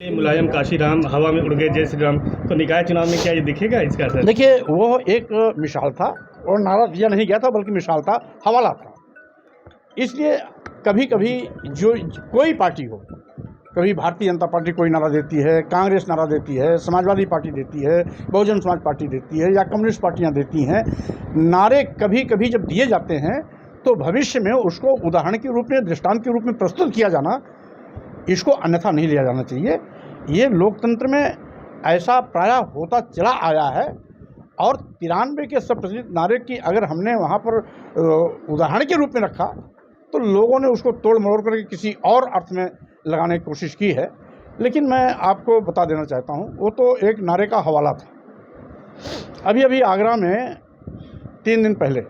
मुलायम काशीराम हवा में उड़ गए जय श्री राम, तो निकाय चुनाव में क्या ये दिखेगा इसका असर? देखिए, वो एक मिसाल था और नारा दिया नहीं गया था, बल्कि मिसाल था, हवाला था। इसलिए कभी कभी जो कोई पार्टी हो, कभी भारतीय जनता पार्टी कोई नारा देती है, कांग्रेस नारा देती है, समाजवादी पार्टी देती है, बहुजन समाज पार्टी देती है, या कम्युनिस्ट पार्टियां देती हैं। नारे कभी कभी जब दिए जाते हैं तो भविष्य में उसको उदाहरण के रूप में, दृष्टांत के रूप में प्रस्तुत किया जाना, इसको अन्यथा नहीं लिया जाना चाहिए। ये लोकतंत्र में ऐसा प्रायः होता चला आया है। और 93 के शत-प्रतिशत नारे की अगर हमने वहाँ पर उदाहरण के रूप में रखा तो लोगों ने उसको तोड़ मरोड़ करके किसी और अर्थ में लगाने की कोशिश की है। लेकिन मैं आपको बता देना चाहता हूँ, वो तो एक नारे का हवाला था। अभी अभी आगरा में 3 दिन पहले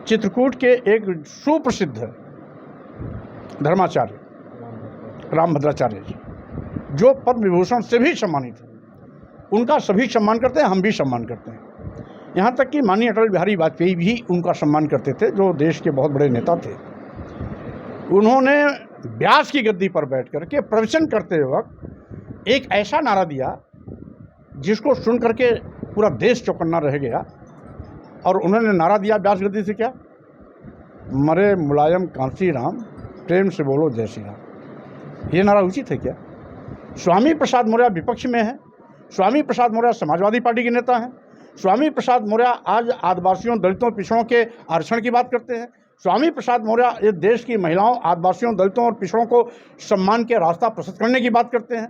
चित्रकूट के एक सुप्रसिद्ध धर्माचार्य रामभद्राचार्य जी, जो पद्म विभूषण से भी सम्मानित हैं, उनका सभी सम्मान करते हैं, हम भी सम्मान करते हैं। यहाँ तक कि माननीय अटल बिहारी वाजपेयी भी उनका सम्मान करते थे, जो देश के बहुत बड़े नेता थे। उन्होंने व्यास की गद्दी पर बैठ कर के प्रवचन करते वक्त एक ऐसा नारा दिया जिसको सुन करके पूरा देश चौकन्ना रह गया। और उन्होंने नारा दिया व्यास गद्दी से, क्या? मरे मुलायम कांसी राम, प्रेम से बोलो जय श्री राम। ये नारा उचित है क्या? स्वामी प्रसाद मौर्य विपक्ष में है, स्वामी प्रसाद मौर्य समाजवादी पार्टी के नेता हैं, स्वामी प्रसाद मौर्य आज आदिवासियों, दलितों, पिछड़ों के आरक्षण की बात करते हैं, स्वामी प्रसाद मौर्य इस देश की महिलाओं, आदिवासियों, दलितों और पिछड़ों को सम्मान के रास्ता प्रशस्त करने की बात करते हैं।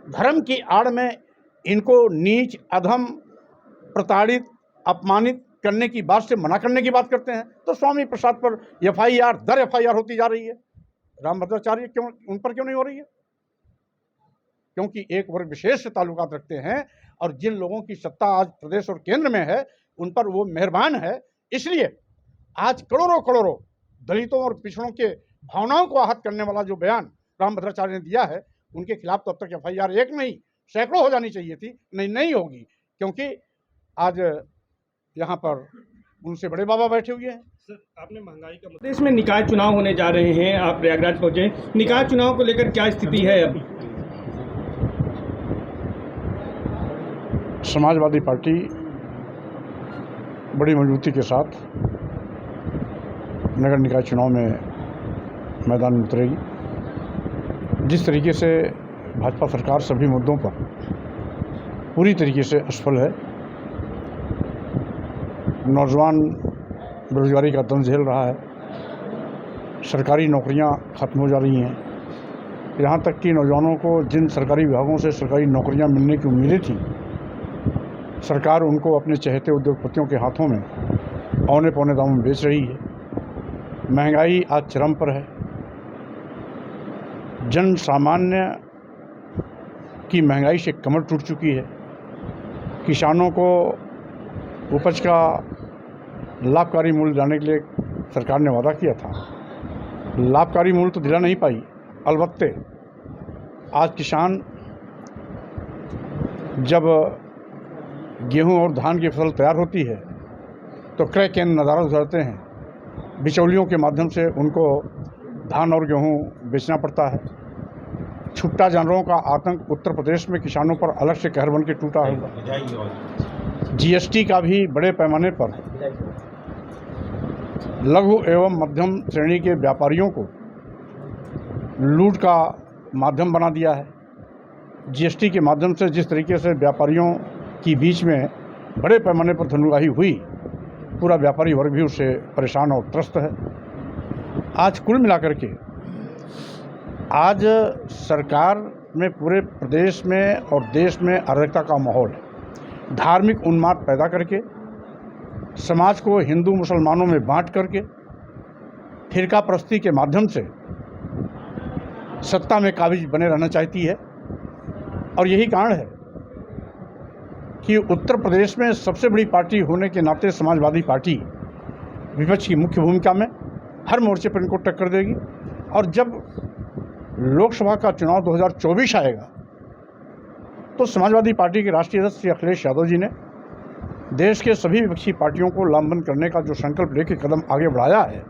धर्म की आड़ में इनको नीच, अधम, प्रताड़ित, अपमानित करने की बात से मना करने की बात करते हैं। तो स्वामी प्रसाद पर FIR दर FIR होती जा रही है, रामभद्राचार्य क्यों, उन पर क्यों नहीं हो रही है? क्योंकि एक वर्ग विशेष से ताल्लुकात रखते हैं, और जिन लोगों की सत्ता आज प्रदेश और केंद्र में है उन पर वो मेहरबान है। इसलिए आज करोड़ों करोड़ों दलितों और पिछड़ों के भावनाओं को आहत करने वाला जो बयान रामभद्राचार्य ने दिया है, उनके खिलाफ तब तक FIR एक नहीं सैकड़ों हो जानी चाहिए थी। नहीं होगी, क्योंकि आज यहाँ पर उनसे बड़े बाबा बैठे हुए हैं। सर, आपने महंगाई का प्रदेश में निकाय चुनाव होने जा रहे हैं, आप प्रयागराज पहुंचे, निकाय चुनाव को लेकर क्या स्थिति है अभी? समाजवादी पार्टी बड़ी मजबूती के साथ नगर निकाय चुनाव में मैदान में उतरेगी। जिस तरीके से भाजपा सरकार सभी मुद्दों पर पूरी तरीके से असफल है, नौजवान बेरोजगारी का दंश झेल रहा है, सरकारी नौकरियां खत्म हो जा रही हैं, यहाँ तक कि नौजवानों को जिन सरकारी विभागों से सरकारी नौकरियां मिलने की उम्मीदें थी, सरकार उनको अपने चहेते उद्योगपतियों के हाथों में औने पौने दामों में बेच रही है। महंगाई आज चरम पर है, जन सामान्य की महंगाई से कमर टूट चुकी है। किसानों को उपज का लाभकारी मूल्य दिलाने के लिए सरकार ने वादा किया था, लाभकारी मूल्य तो दिला नहीं पाई। अलबत्ते आज किसान जब गेहूं और धान की फसल तैयार होती है तो क्रय केंद्र नज़ारा गुजारते हैं, बिचौलियों के माध्यम से उनको धान और गेहूं बेचना पड़ता है। छुट्टा जानवरों का आतंक उत्तर प्रदेश में किसानों पर अलग से कहर बन के टूटा है। GST का भी बड़े पैमाने पर लघु एवं मध्यम श्रेणी के व्यापारियों को लूट का माध्यम बना दिया है। GST के माध्यम से जिस तरीके से व्यापारियों की बीच में बड़े पैमाने पर धनराशि हुई, पूरा व्यापारी वर्ग भी उससे परेशान और त्रस्त है। आज कुल मिलाकर के आज सरकार में पूरे प्रदेश में और देश में अराजकता का माहौल है। धार्मिक उन्माद पैदा करके समाज को हिंदू मुसलमानों में बांट करके फिरका परस्ती के माध्यम से सत्ता में काबिज बने रहना चाहती है। और यही कारण है कि उत्तर प्रदेश में सबसे बड़ी पार्टी होने के नाते समाजवादी पार्टी विपक्ष की मुख्य भूमिका में हर मोर्चे पर इनको टक्कर देगी। और जब लोकसभा का चुनाव 2024 आएगा तो समाजवादी पार्टी के राष्ट्रीय अध्यक्ष श्री अखिलेश यादव जी ने देश के सभी विपक्षी पार्टियों को लामबंद करने का जो संकल्प लेकर कदम आगे बढ़ाया है,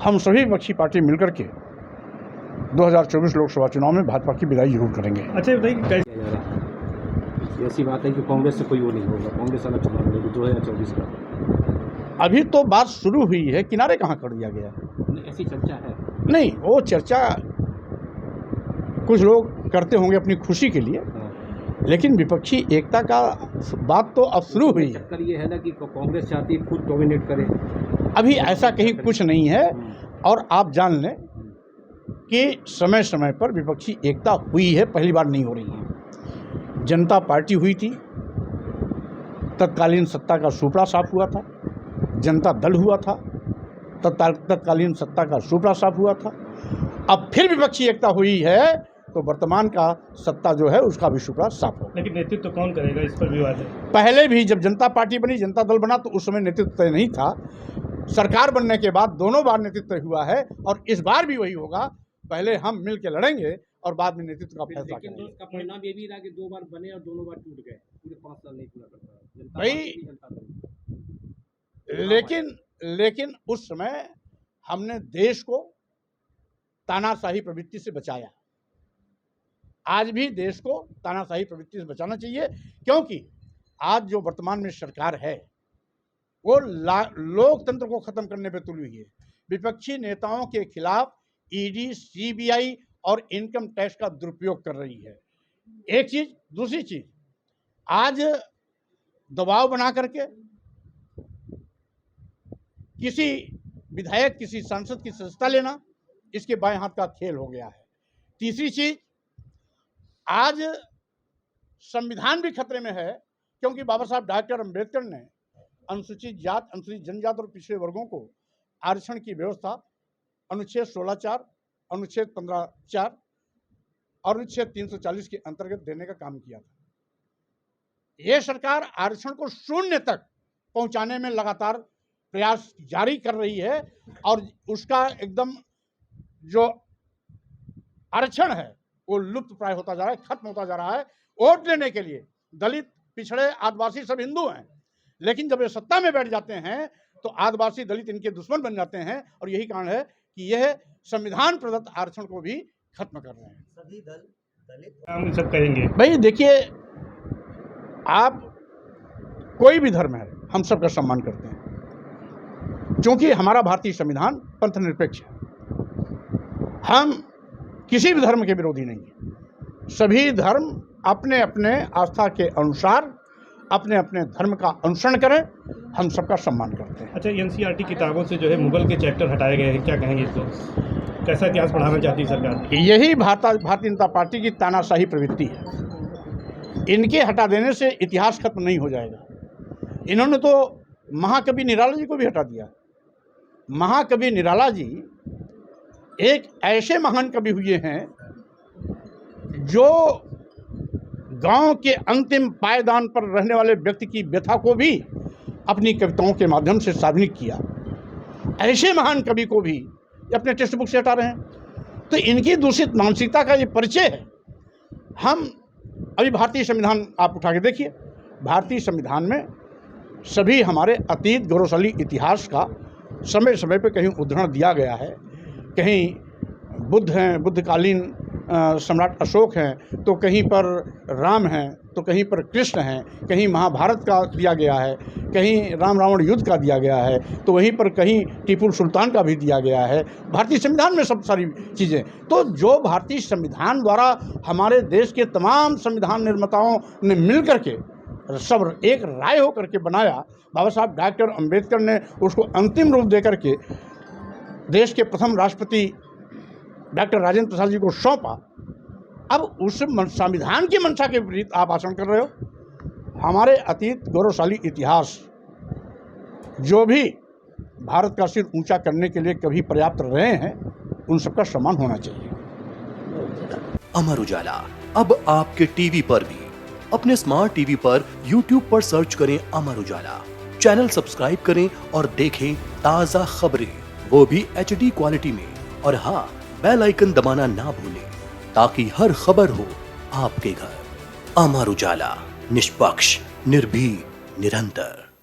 हम सभी विपक्षी पार्टी मिलकर के 2024 लोकसभा चुनाव में भाजपा की विदाई जरूर करेंगे। अच्छा बताइए कैसे किया जा रहा है। ऐसी बात है कि कांग्रेस से कोई वो नहीं होगा, कांग्रेस अलग चुनाव लड़ेगी 2024 का। अभी तो बात शुरू हुई है, किनारे कहाँ कर दिया गया है? ऐसी चर्चा है। नहीं, वो चर्चा कुछ लोग करते होंगे अपनी खुशी के लिए, लेकिन विपक्षी एकता का बात तो अब शुरू हुई है। चक्कर ये है ना कि कांग्रेस चाहती है खुद डोमिनेट करे। अभी ऐसा कहीं कुछ नहीं है, और आप जान लें कि समय समय पर विपक्षी एकता हुई है, पहली बार नहीं हो रही है। जनता पार्टी हुई थी, तत्कालीन सत्ता का सुपड़ा साफ हुआ था। जनता दल हुआ था, तत्कालीन सत्ता का सुपड़ा साफ हुआ था। अब फिर विपक्षी एकता हुई है तो वर्तमान का सत्ता जो है उसका भी सुपड़ा साफ हो। लेकिन नेतृत्व तो कौन करेगा, इस पर विवाद है। पहले भी जब जनता पार्टी बनी, जनता दल बना, तो उस समय नेतृत्व तय नहीं था। सरकार बनने के बाद दोनों बार नेतृत्व तय हुआ है, और इस बार भी वही होगा। पहले हम मिल के लड़ेंगे और बाद में नेतृत्व का फैसला लेकिन करेंगे। उसका परिणाम ये भी रहा कि 2 बार बने और दोनों बार टूट गए, पूरे 5 साल नहीं पूरा कर पाया भाई। लेकिन उस समय हमने देश को तानाशाही प्रवृत्ति से बचाया। आज भी देश को तानाशाही प्रवृत्ति से बचाना चाहिए, क्योंकि आज जो वर्तमान में सरकार है वो लोकतंत्र को खत्म करने पे तुली हुई है। विपक्षी नेताओं के खिलाफ ईडी, सीबीआई और इनकम टैक्स का दुरुपयोग कर रही है। एक चीज। दूसरी चीज, आज दबाव बना करके किसी विधायक, किसी सांसद की सदस्यता लेना, इसके बाएं हाथ का खेल हो गया है। तीसरी चीज, आज संविधान भी खतरे में है, क्योंकि बाबा साहब डॉक्टर अम्बेडकर ने अनुसूचित जात, अनुसूचित जनजात और पिछड़े वर्गों को आरक्षण की व्यवस्था अनुच्छेद 16(4), अनुच्छेद 15(4) और अनुच्छेद 340 के अंतर्गत देने का काम किया था। यह सरकार आरक्षण को शून्य तक पहुंचाने में लगातार प्रयास जारी कर रही है, और उसका एकदम जो आरक्षण है वो लुप्त प्राय होता जा रहा है, खत्म होता जा रहा है। वोट लेने के लिए दलित, पिछड़े, आदिवासी सब हिंदू हैं, लेकिन जब ये सत्ता में बैठ जाते हैं तो आदिवासी, दलित इनके दुश्मन बन जाते हैं, और यही कारण है कि यह संविधान प्रदत्त आरक्षण को भी खत्म कर रहे हैं। सभी दल दलित हम सब कहेंगे। भाई देखिए, आप कोई भी धर्म है, हम सबका सम्मान करते हैं, क्योंकि हमारा भारतीय संविधान पंथ निरपेक्ष है। हम किसी भी धर्म के विरोधी नहीं है। सभी धर्म अपने अपने आस्था के अनुसार अपने अपने धर्म का अनुसरण करें, हम सबका सम्मान करते हैं। अच्छा, एनसीईआरटी किताबों से जो है मुगल के चैप्टर हटाए गए हैं, क्या कहेंगे इसको? कैसा इतिहास पढ़ाना चाहती है सरकार? यही भारतीय जनता पार्टी की तानाशाही प्रवृत्ति है। इनके हटा देने से इतिहास खत्म नहीं हो जाएगा। इन्होंने तो महाकवि निराला जी को भी हटा दिया। महाकवि निराला जी एक ऐसे महान कवि हुए हैं जो गांव के अंतिम पायदान पर रहने वाले व्यक्ति की व्यथा को भी अपनी कविताओं के माध्यम से सार्वजनिक किया। ऐसे महान कवि को भी अपने टेक्स्ट बुक से हटा रहे हैं, तो इनकी दूषित मानसिकता का ये परिचय है। हम अभी भारतीय संविधान आप उठा के देखिए, भारतीय संविधान में सभी हमारे अतीत गौरवशाली इतिहास का समय समय पर कहीं उदाहरण दिया गया है। कहीं बुद्ध हैं, बुद्धकालीन सम्राट अशोक हैं, तो कहीं पर राम हैं, तो कहीं पर कृष्ण हैं, कहीं महाभारत का दिया गया है, कहीं राम रावण युद्ध का दिया गया है, तो वहीं पर कहीं टीपू सुल्तान का भी दिया गया है। भारतीय संविधान में सब सारी चीज़ें, तो जो भारतीय संविधान द्वारा हमारे देश के तमाम संविधान निर्माताओं ने मिल करके सब एक राय होकर के बनाया, बाबा साहब डॉक्टर अम्बेडकर ने उसको अंतिम रूप दे करके देश के प्रथम राष्ट्रपति डॉक्टर राजेंद्र प्रसाद जी को सौंपा। अब उस संविधान की मंशा के विपरीत आप आचरण कर रहे हो। हमारे अतीत गौरवशाली इतिहास जो भी भारत का सिर ऊंचा करने के लिए कभी पर्याप्त रहे हैं, उन सबका सम्मान होना चाहिए। अमर उजाला अब आपके टीवी पर भी। अपने स्मार्ट टीवी पर YouTube पर सर्च करें अमर उजाला, चैनल सब्सक्राइब करें और देखें ताज़ा खबरें, वो भी HD क्वालिटी में। और हाँ, बेल आइकन दबाना ना भूलें ताकि हर खबर हो आपके घर। अमर उजाला, निष्पक्ष, निर्भीक, निरंतर।